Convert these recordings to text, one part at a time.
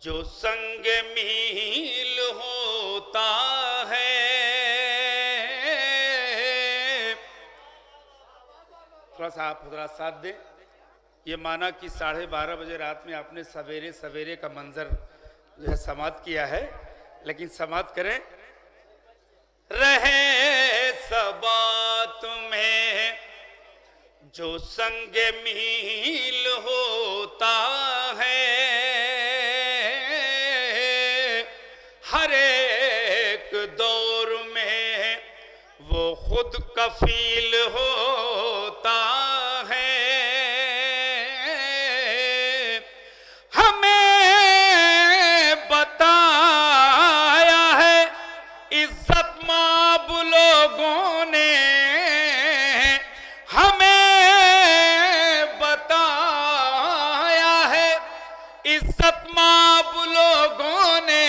जो संग मील होता है। थोड़ा सा आप थोड़ा साथ दें। ये माना कि 12:30 बजे रात में आपने सवेरे सवेरे का मंजर जो है समाप्त किया है, लेकिन समाप्त करें। रहे सबा तुम्हें जो संग मील होता है, हर एक दौर में वो खुद कफील होता है। हमें बताया है इज्जत माब लोगों ने, हमें बताया है इज्जत माब लोगों ने।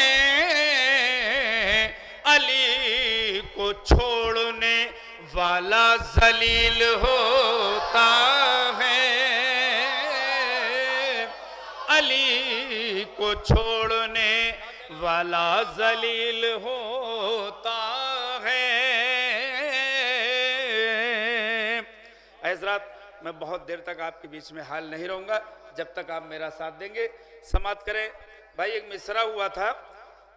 अली को छोड़ने वाला जलील होता है। अली को छोड़ने वाला जलील होता है। हज़रात, मैं बहुत देर तक आपके बीच में हाल नहीं रहूंगा जब तक आप मेरा साथ देंगे। समाप्त करें। भाई, एक मिसरा हुआ था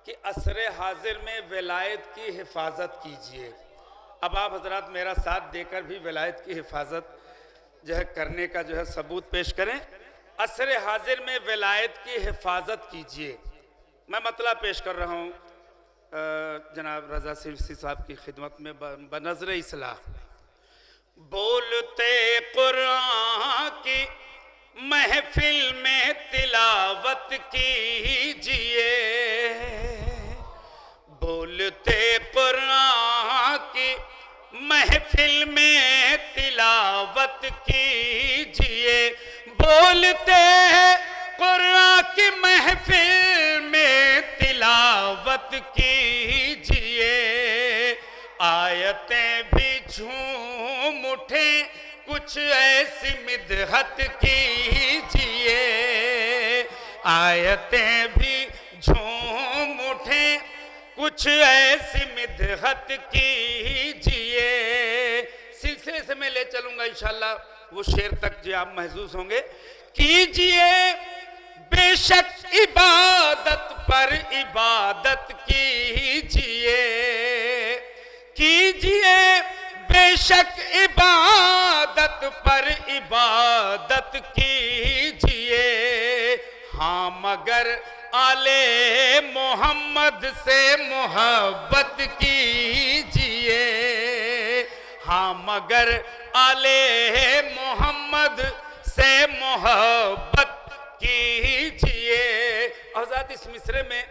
कि असरे हाजिर में विलायत की हिफाजत कीजिए। अब आप हजरात मेरा साथ देकर भी विलायत की हिफाजत जो है करने का जो है सबूत पेश करें। असरे हाजिर में विलायत की हिफाजत कीजिए। मैं मतलब पेश कर रहा हूँ जनाब रजा सिरसी साहब की खिदमत में बनज़र इस्लाह। बोलते कुरान की महफिल में तिलावत कीजिए। बोलते कुरान की महफिल में तिलावत कीजिए। बोलते कुरान की महफिल में तिलावत कीजिए। आयतें भी झूम उठे कुछ ऐसी मिदहत कीजिए। आयतें भी झूम उठे कुछ ऐसी मिदहत कीजिए। सिलसिले से मैं ले चलूंगा इंशाल्लाह, वो शेर तक जो आप महसूस होंगे। कीजिए बेशक इबादत पर इबादत कीजिए। कीजिए बेशक इबादत पर इबादत कीजिए। हाँ, मगर आले मोहम्मद से मोहब्बत कीजिए। हाँ, मगर आले मोहम्मद से मोहब्बत कीजिए। हज़रत, इस मिसरे में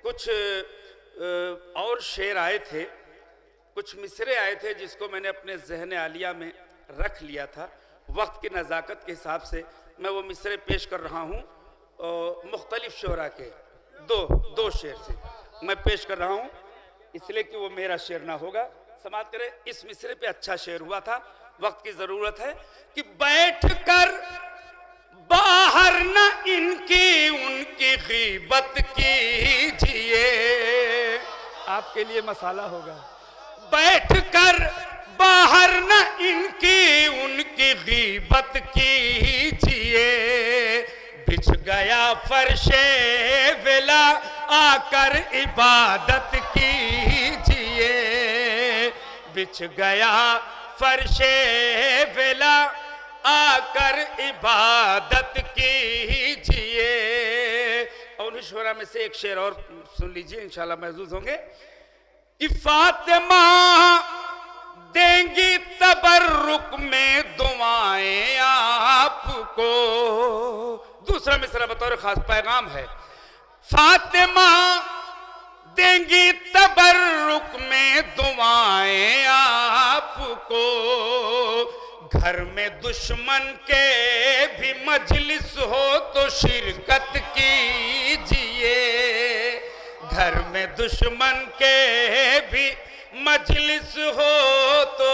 कुछ और शेर आए थे, कुछ मिसरे आए थे जिसको मैंने अपने जहन आलिया में रख लिया था। वक्त की नज़ाकत के हिसाब से मैं वो मिसरे पेश कर रहा हूँ। मुख्तलिफ शोरा के दो शेर से मैं पेश कर रहा हूँ, इसलिए कि वो मेरा शेर ना होगा। समाप्त करें। इस मिसरे पे अच्छा शेर हुआ था। वक्त की ज़रूरत है कि बैठ कर बाहर न इनकी उनकी गीबत कीजिए। आपके लिए मसाला होगा। बैठ कर बाहर न इनकी उनकी गीबत कीजिए। बिछ गया फर्शे विला आकर इबादत कीजिए। बिछ गया फर्शे विला आकर इबादत कीजिए। और उन्हीं शोरा में से एक शेर और सुन लीजिए, इंशाल्लाह महसूस होंगे। कि फातिमा देंगी तबर्रुक में दुआएं आपको। दूसरा मिसरा बतौर खास पैगाम है। फातिमा देंगी तबर्रुक में दुआएं आपको। घर में दुश्मन के भी मजलिस हो तो शिरकत कीजिए। घर में दुश्मन के भी मजलिस हो तो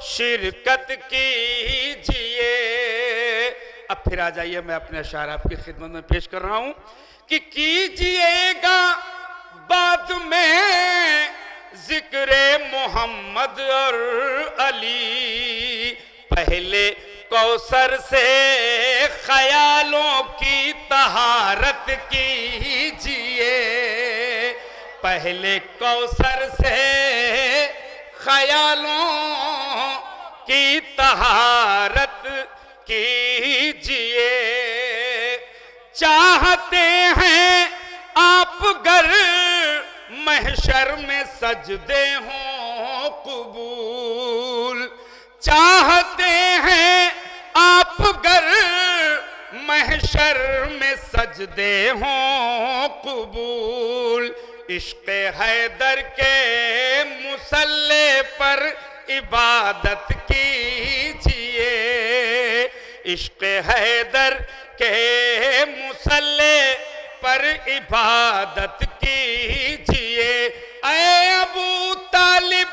शिरकत कीजिए। अब फिर आ जाइए, मैं अपने अशार आपकी खिदमत में पेश कर रहा हूं कि कीजिएगा बाद में जिक्रे मोहम्मद और अली, पहले कौसर से ख्यालों की तहारत कीजिए, पहले कौसर से ख्यालों की तहारत कीजिए। चाहते हैं आप गर महशर में सजदे हों कबूल, चाहते हैं आप गर महशर में सजदे हों कबूल, इश्क़ हैदर के मुसल्ले पर इबादत कीजिए, इश्क़ हैदर के मुसल्ले पर इबादत कीजिए। ऐ अबू तालिब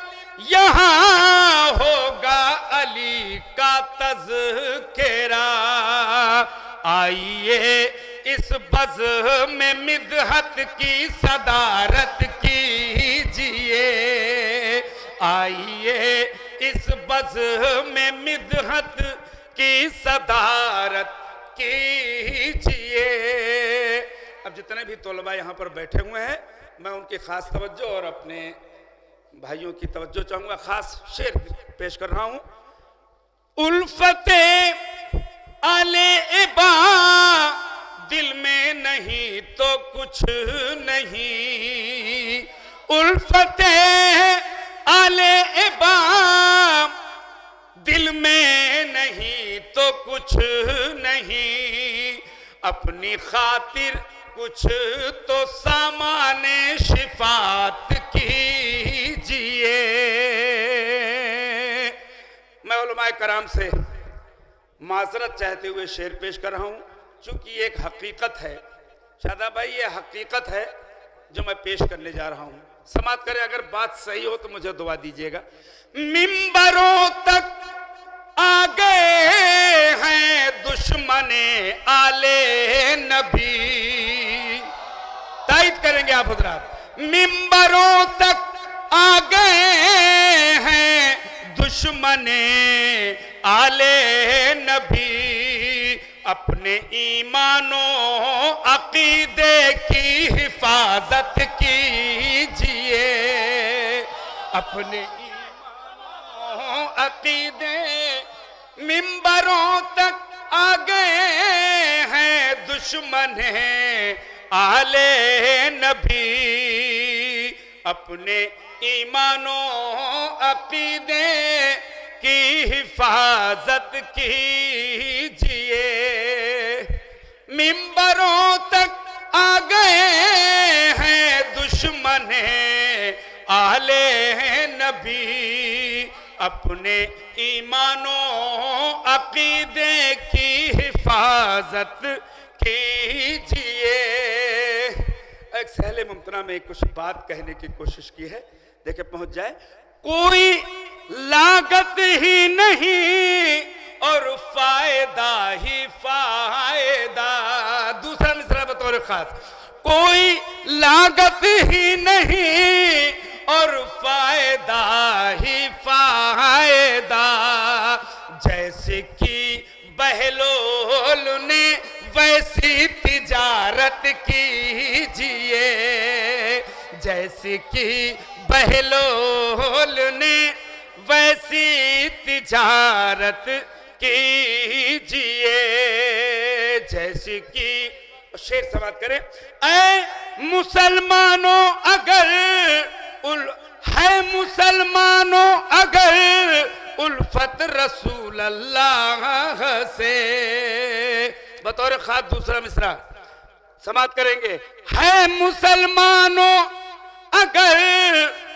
यहाँ होगा अली का तज़किरा, आइए इस बज़ में मिदहत की सदारत कीजिए, आइए इस बज़ में मिदहत की सदारत कीजिए। अब जितने भी तलबा यहाँ पर बैठे हुए हैं, मैं उनकी खास तवज्जो और अपने भाइयों की तवज्जो चाहूंगा। खास शेर पेश कर रहा हूं। उल्फते आले इबा दिल में नहीं तो कुछ नहीं, उल्फते आले इबा दिल में नहीं तो कुछ नहीं, अपनी खातिर कुछ तो सामाने शिफात कीजिए। मैं उलमाए कराम से माजरत चाहते हुए शेर पेश कर रहा हूं, चूंकि एक हकीकत है। शादा भाई, ये हकीकत है जो मैं पेश करने जा रहा हूं, समात करें। अगर बात सही हो तो मुझे दुआ दीजिएगा। मिंबरों तक आ गए हैं दुश्मने आले नबी, तायद करेंगे आप हज़रात। मिंबरों तक आ गए हैं दुश्मने आले नबी, अपने ईमानो अकीदे की हिफाजत कीजिए, अपने ईमानो अकीदे। मिंबरों तक आ गए हैं दुश्मन आले नबी, अपने ईमानो अकीदे की हिफाजत कीजिए। मिंबरों तक आ गए हैं दुश्मन आले नबी, अपने ईमानो अकीदे की हिफाजत कीजिए। एक सहले मुमतना में कुछ बात कहने की कोशिश की है, देखे पहुंच जाए। कोई लागत ही नहीं और फायदा ही फायदा। दूसरा मिसरा बतौर खास, कोई लागत ही नहीं और फायदा ही फायदा। जैसे कि बहलोल ने वैसी तिजारत कीजिए, जैसे कि बहलोल ने वैसी तिजारत कीजिए। जैसे कि शेर समाप्त करें। ऐ मुसलमानों अगर है मुसलमानों अगर उल्फत रसूल अल्लाह से, बतौर खास दूसरा मिसरा समाप्त करेंगे। है मुसलमानों अगर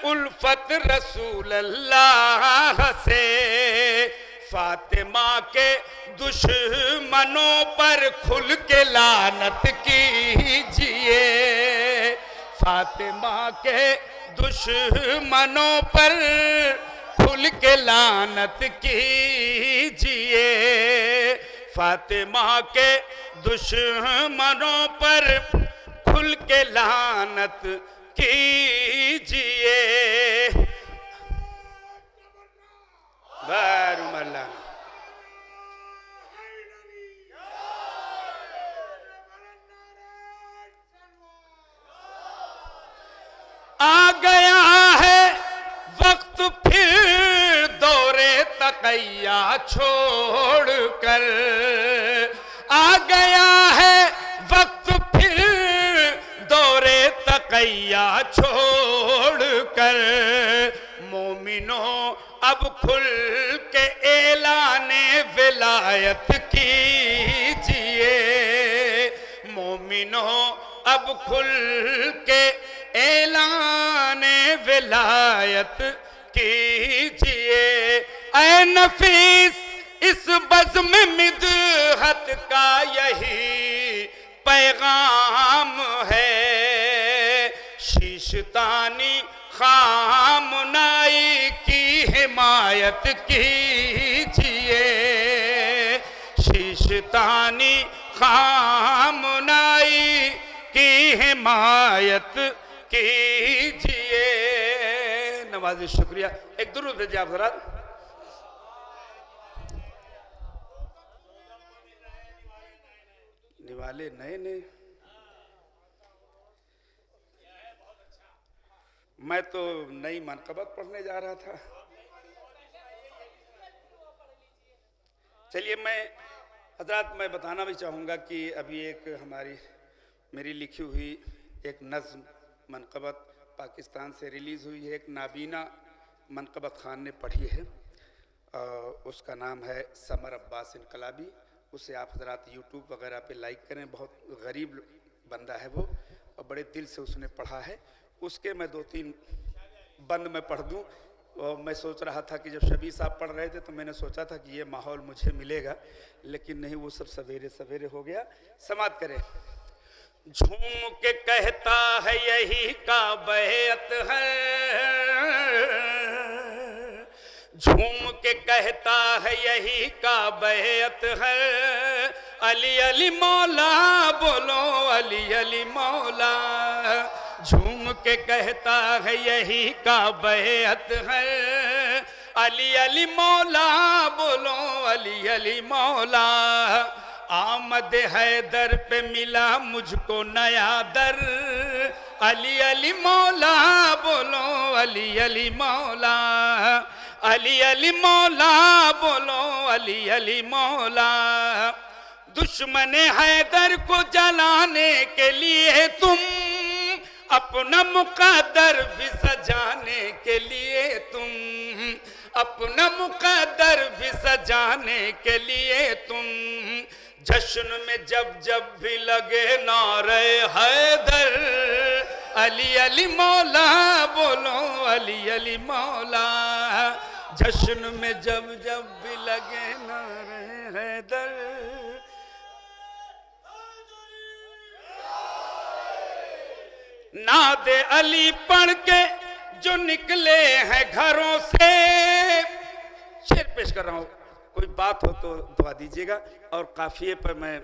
उल्फत रसूल अल्लाह से, फातिमा के दुश्मनों पर खुल के लानत कीजिए, फातिमा के दुश्मनों पर खुल के लानत कीजिए, फातिमा के दुश्मनों पर खुल के लानत कीजिए। बारुमल्ला आ गया है वक्त फिर दौरे तकैया छोड़कर, आ गया है वक्त फिर दौरे तकैया छोड़कर। मोमिनों अब खुल के ऐलाने विलायत कीजिए। मोमिनों अब खुल के ऐलाने विलायत कीजिए। ऐ नफीस इस बज़्म मिदहत का यही पैगाम है। शीशतानी खामनाई की हिमायत कीजिए। शीशतानी खामनाई की हिमायत कीजिए। नवाज़ी शुक्रिया। एक दुरूद भेजिए आप जरा। निवाले नए नए, मैं तो नई मनकबत पढ़ने जा रहा था। चलिए मैं हजरात मैं बताना भी चाहूँगा कि अभी एक मेरी लिखी हुई एक नज़्म मनकबत पाकिस्तान से रिलीज़ हुई है। एक नाबीना मनकबत खान ने पढ़ी है, उसका नाम है समर अब्बास इनकलाबी। उसे आप हजरात यूट्यूब वगैरह पे लाइक करें। बहुत गरीब बंदा है वो और बड़े दिल से उसने पढ़ा है। उसके मैं 2-3 बंद में पढ़ दूँ। और मैं सोच रहा था कि जब शबीर साहब पढ़ रहे थे तो मैंने सोचा था कि ये माहौल मुझे मिलेगा, लेकिन नहीं, वो सब सवेरे सवेरे हो गया। समात करें। झूम के कहता है यही का बैत है, झूम के कहता है यही का बैत है। अली अली मौला बोलो अली अली मौला। झूम के कहता है यही का बैत है। अली अली मौला बोलो अली अली मौला। आमद हैदर पे मिला मुझको नया दर। अली अली मौला बोलो अली अली मौला। अली अली मौला बोलो अली अली मौला। दुश्मन हैदर को जलाने के लिए तुम अपना मुक़द्दर भी सजाने के लिए तुम अपना मुक़द्दर भी सजाने के लिए तुम जश्न में जब जब भी लगे नारे हैदर। अली अली मौला बोलो अली अली मौला। जश्न में जब जब भी लगे नारे हैदर। नादे अली पढ़ के जो निकले हैं घरों से। शेर पेश कर रहा हूं, कोई बात हो तो दुआ दीजिएगा। और काफिये पर मैं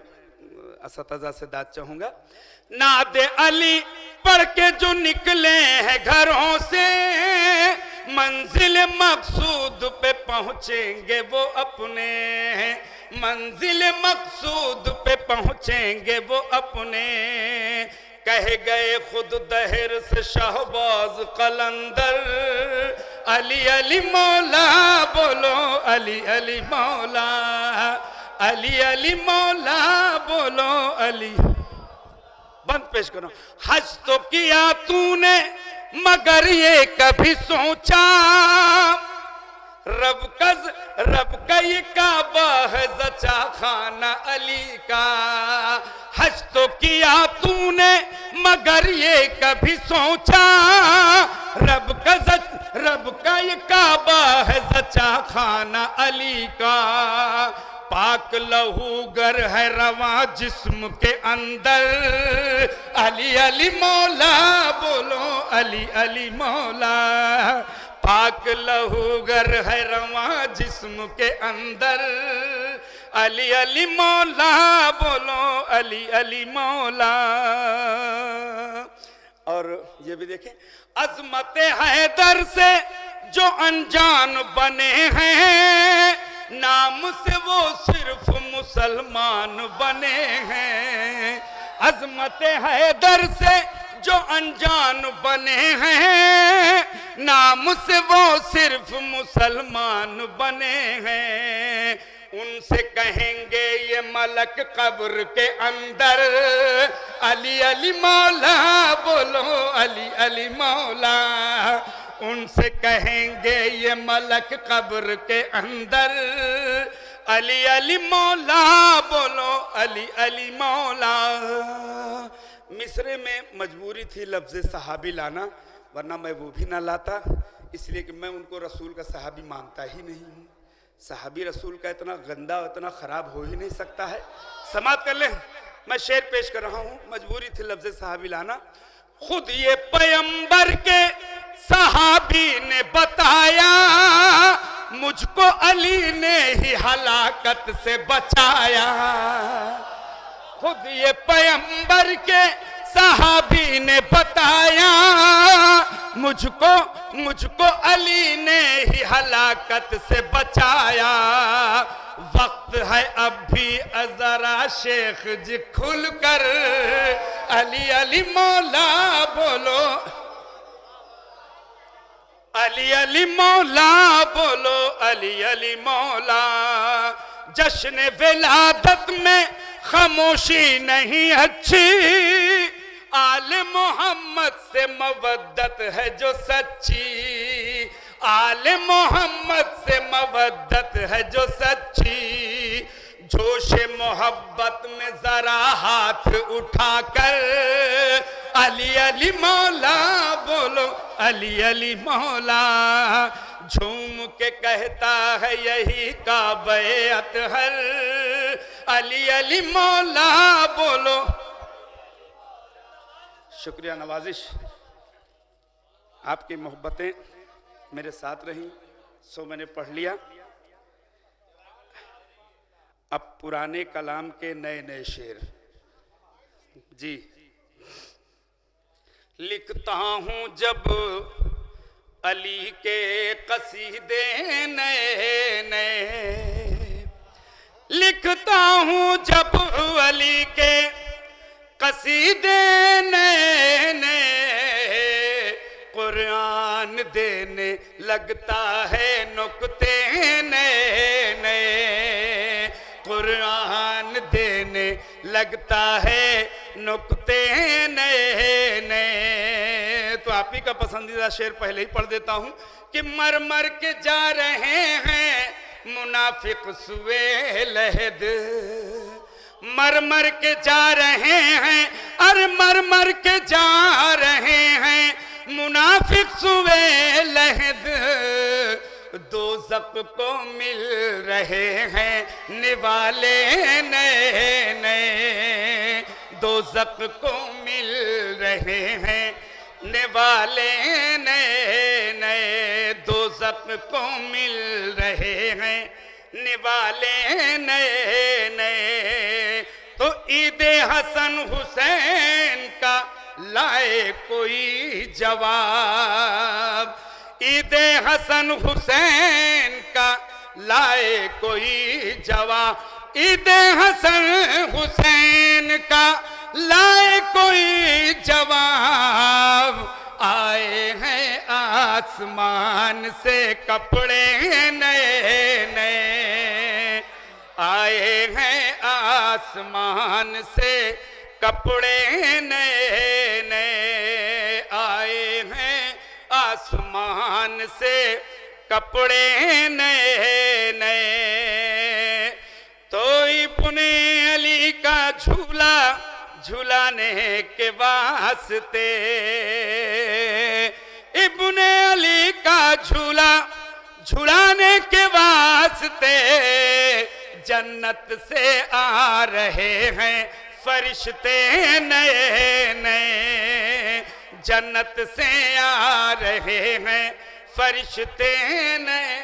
असतज़ा से दाद चाहूंगा। नादे अली पढ़ के जो निकले हैं घरों से। मंजिल मकसूद पे पहुंचेंगे वो अपने। मंजिल मकसूद पे पहुंचेंगे वो अपने। कह गए खुद दहर से शहबाज कलंदर। अली अली मौला बोलो अली अली मौला। अली अली मौला बोलो अली। बंद पेश करो। हज तो किया तूने मगर ये कभी सोचा। रब का ये काबा है जचा खाना अली का। हज तो किया तूने मगर ये कभी सोचा। रब का ये काबा है जचा खाना अली का। पाक लहू गर है रवा जिस्म के अंदर। अली अली मौला बोलो अली अली मौला। पाक लहू गर है रवा जिस्म के अंदर। अली अली मौला बोलो अली अली मौला। और ये भी देखें, अजमत हैदर से जो अनजान बने हैं, नाम से वो सिर्फ मुसलमान बने हैं। अजमत हैदर से जो अनजान बने हैं, नाम से वो सिर्फ मुसलमान बने हैं। उनसे कहेंगे ये मलक कब्र के अंदर, अली अली मौला बोलो अली अली मौला। उनसे कहेंगे ये मलक कब्र के अंदर, अली अली मौला बोलो अली अली मौला। मिस्र में मजबूरी थी लफ्ज़ सहाबी लाना, वरना मैं वो भी ना लाता, इसलिए कि मैं उनको रसूल का सहाबी मानता ही नहीं हूँ। सहाबी रसूल का इतना गंदा इतना ख़राब हो ही नहीं सकता है। समाप्त कर ले, मैं शेर पेश कर रहा हूँ, मजबूरी थी लफ्ज़ सहाबी लाना। खुद ये पैगंबर के सहाबी ने बताया, मुझको अली ने ही हलाकत से बचाया। खुद ये पैगंबर के सहाबी ने बताया, मुझको अली ने ही हलाकत से बचाया। वक्त है अब भी जरा शेख जी खुलकर, अली अली मौला बोलो अली अली मौला बोलो अली अली मौला। जश्न विलादत में खामोशी नहीं अच्छी, आले मोहम्मद से मवद्दत है जो सच्ची। आले मोहम्मद से मवद्दत है जो सच्ची। जोश मोहब्बत में जरा हाथ उठाकर, अली अली मौला बोलो अली अली मौला। झूम के कहता है यही काबे अतहर, अली अली मौला बोलो। शुक्रिया नवाजिश, आपकी मोहब्बतें मेरे साथ रहीं, सो मैंने पढ़ लिया। अब पुराने कलाम के नए नए शेर जी लिखता हूँ जब अली के कसीदे नए नए। लिखता हूँ जब अली के कसीदे नए नए। कुरान देने लगता है नुक्ते नए नए। कुरान देने लगता है नुक्ते नए नए। तो आप ही का पसंदीदा शेर पहले ही पढ़ देता हूँ कि मर मर के जा रहे हैं मुनाफिक सुए लहद। मर मर के जा रहे हैं, अरे मर मर के जा रहे हैं मुनाफिक सुए लहद। दोज़ख को मिल रहे हैं निवाले नए नए। दोज़ख को मिल रहे हैं निवाले नए नए। दोज़ख को मिल रहे हैं निवाले नए नए। तो ईदे हसन हुसैन का लाए कोई जवाब। ईदे हसन हुसैन का लाए कोई जवाब। ईदे हसन हुसैन का लाए कोई जवाब। आए हैं आसमान से कपड़े नए नए। आए हैं आसमान से कपड़े नए नए। आए हैं आसमान से कपड़े नए नए। तो इब्ने अली का झूला झुलाने के वास्ते। इब्ने अली का झूला झुलाने के वास्ते जन्नत से आ रहे हैं फरिश्ते नए नए। जन्नत से आ रहे हैं फरिश्ते नए